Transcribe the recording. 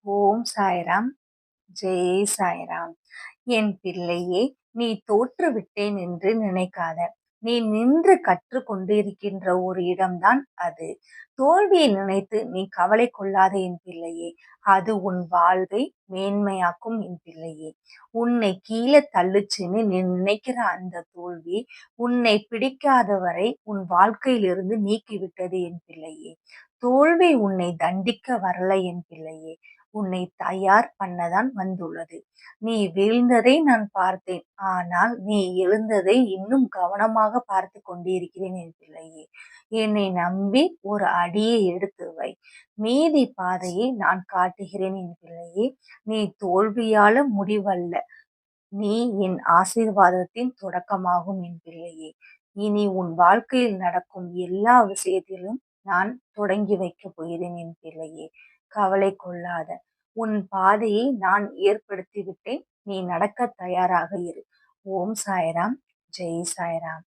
ஓம் சாய்ராம். ஜெய் சாய்ராம். என் பிள்ளையே, நீ தோற்றுவிட்டேன் என்று நினைக்காத. நீ நின்று கற்றுக் கொண்டிருக்கின்ற ஒரு இடம்தான் அது. தோல்வியை நினைத்து நீ கவலை கொள்ளாத என் பிள்ளையே. அது உன் வாழ்வை மேன்மையாக்கும் என் பிள்ளையே. உன்னை கீழே தள்ளுச்சுன்னு நீ நினைக்கிற அந்த தோல்வி உன்னை பிடிக்காத வரை உன் வாழ்க்கையிலிருந்து நீக்கிவிட்டது என் பிள்ளையே. தோல்வி உன்னை தண்டிக்க வரல என் பிள்ளையே. உன்னை தயார் பண்ணதான் வந்துள்ளது. நீ வீழ்ந்ததை நான் பார்த்தேன். ஆனால் நீ எழுந்ததை இன்னும் கவனமாக பார்த்து கொண்டிருக்கிறேன் என் பிள்ளையே. என்னை நம்பி ஒரு அடியை எடுத்து வை. மீதி பாதையை நான் காட்டுகிறேன் என் பிள்ளையே. நீ தோல்வியால முடிவல்ல. நீ என் ஆசீர்வாதத்தின் தொடக்கமாகும் என் பிள்ளையே. இனி உன் வாழ்க்கையில் நடக்கும் எல்லா விஷயத்திலும் நான் தொடங்கி வைக்கப் போகிறேன் என் பிள்ளையே. கவலை கொள்ளாத. உன் பாதையை நான் ஏற்படுத்தி விட்டேன். நீ நடக்க தயாராக இரு. ஓம் சாய்ராம். ஜெய் சாய்ராம்.